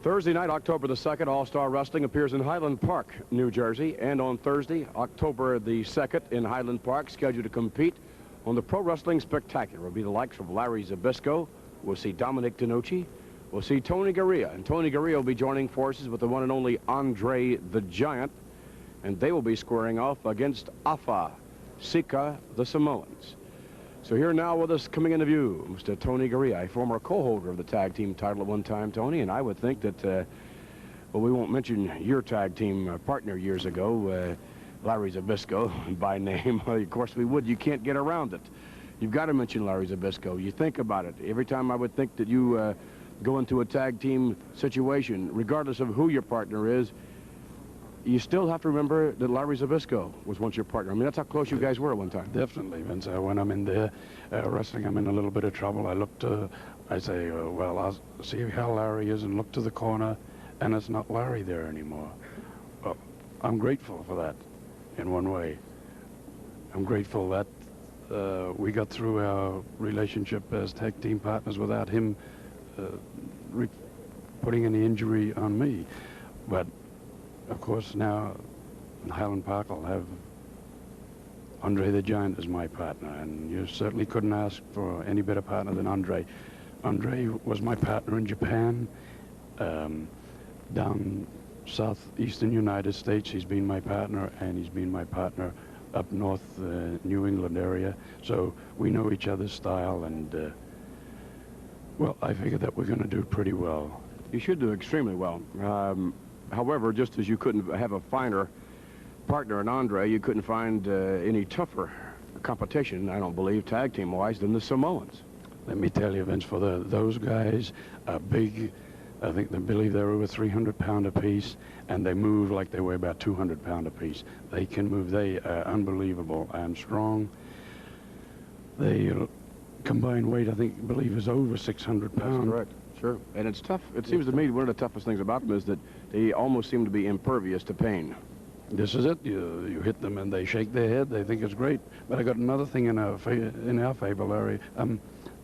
Thursday night, October the 2nd, All-Star Wrestling appears in Highland Park, New Jersey. And on Thursday, October the 2nd, in Highland Park, scheduled to compete on the Pro Wrestling Spectacular. Will be the likes of Larry Zbyszko. We'll see Dominic DeNucci. We'll see Tony Garea. And Tony Garea will be joining forces with the one and only Andre the Giant. And they will be squaring off against Afa Sika, the Samoans. So here now with us, coming into view, Mr. Tony Garea, a former co-holder of the tag team title at one time, Tony. And I would think that, well, we won't mention your tag team partner years ago, Larry Zbyszko, by name. Of course we would. You can't get around it. You've got to mention Larry Zbyszko. You think about it. Every time I would think that you go into a tag team situation, regardless of who your partner is, you still have to remember that Larry Zbyszko was once your partner. I mean, that's how close you guys were at one time. Definitely, Vince. When I'm in there wrestling, I'm in a little bit of trouble. I look to, I say, well, I'll see how Larry is, and look to the corner, and it's not Larry there anymore. Well, I'm grateful for that in one way. I'm grateful that we got through our relationship as tag team partners without him putting any injury on me. But of course, now in Highland Park, I'll have Andre the Giant as my partner, and you certainly couldn't ask for any better partner than Andre. Andre was my partner in Japan, down southeastern United States. He's been my partner, and he's been my partner up north, New England area. So we know each other's style, and well, I figure that we're going to do pretty well. You should do extremely well. However, just as you couldn't have a finer partner in Andre, you couldn't find any tougher competition, I don't believe, tag team-wise, than the Samoans. Let me tell you, Vince, for those guys are big. I think they believe they're over 300 pound apiece, and they move like they weigh about 200 pound apiece. They can move. They are unbelievable and strong. They combined weight, I believe, is over 600 pounds. That's correct. Sure. And it's tough. It seems to me one of the toughest things about them is that they almost seem to be impervious to pain. This is it. You hit them and they shake their head. They think it's great. But I got another thing in our favor, Larry.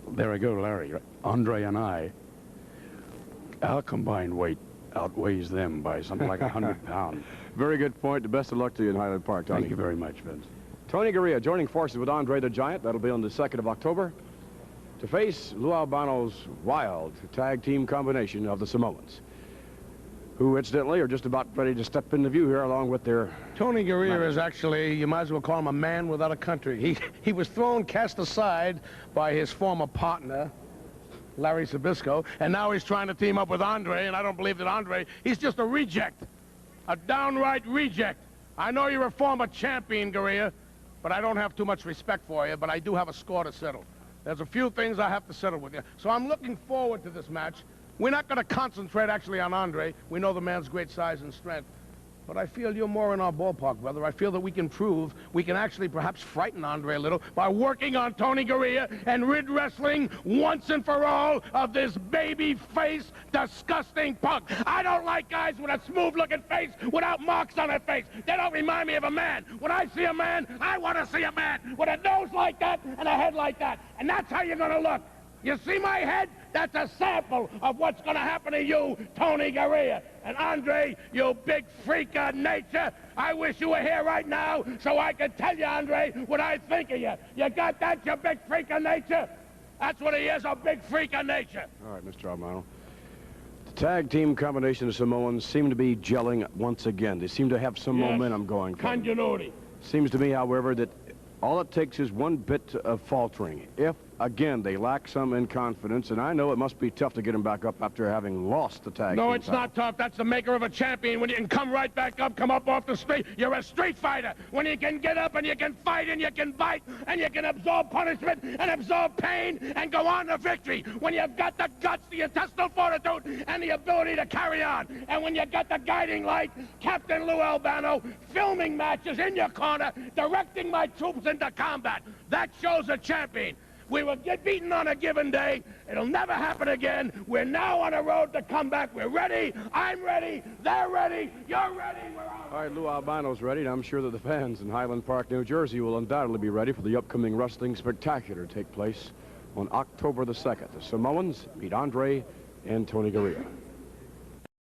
There I go, Larry. Andre and I, our combined weight outweighs them by something like 100 pounds. Very good point. The best of luck to you in Highland Park, Tony. Thank you very much, Vince. Tony Garea joining forces with Andre the Giant. That'll be on the 2nd of October. To face Lou Albano's wild tag team combination of the Samoans, who incidentally are just about ready to step into view here along with their... Tony Garea is actually, you might as well call him a man without a country. He was cast aside by his former partner, Larry Zbyszko, and now he's trying to team up with Andre, and I don't believe that Andre, he's just a reject, a downright reject. I know you're a former champion, Garea, but I don't have too much respect for you, but I do have a score to settle. There's a few things I have to settle with you. So I'm looking forward to this match. We're not going to concentrate actually on Andre. We know the man's great size and strength. But I feel you're more in our ballpark, brother. I feel that we can prove we can actually perhaps frighten Andre a little by working on Tony Garea and rid wrestling once and for all of this baby-face, disgusting punk. I don't like guys with a smooth-looking face without marks on their face. They don't remind me of a man. When I see a man, I want to see a man with a nose like that and a head like that. And that's how you're going to look. You see my head? That's a sample of what's going to happen to you, Tony Garea. And Andre, you big freak of nature, I wish you were here right now so I could tell you, Andre, what I think of you. You got that, you big freak of nature? That's what he is, a big freak of nature. All right, Mr. Albano. The tag team combination of Samoans seem to be gelling once again. They seem to have some momentum going. Continuity. Seems to me, however, that all it takes is one bit of faltering. If, again, they lack some in confidence, and I know it must be tough to get them back up after having lost the tag team No, it's not tough. That's the maker of a champion. When you can come right back up, come up off the street, you're a street fighter. When you can get up and you can fight and you can bite and you can absorb punishment and absorb pain and go on to victory. When you've got the guts, the intestinal fortitude, and the ability to carry on. And when you got the guiding light, Captain Lou Albano, filming matches in your corner, directing my troops into combat. That shows a champion. We will get beaten on a given day. It'll never happen again. We're now on a road to comeback. We're ready. I'm ready. They're ready. You're ready. We're all right, Lou Albano's ready, and I'm sure that the fans in Highland Park, New Jersey will undoubtedly be ready for the upcoming Wrestling Spectacular to take place on October the 2nd. The Samoans meet Andre and Tony Garea.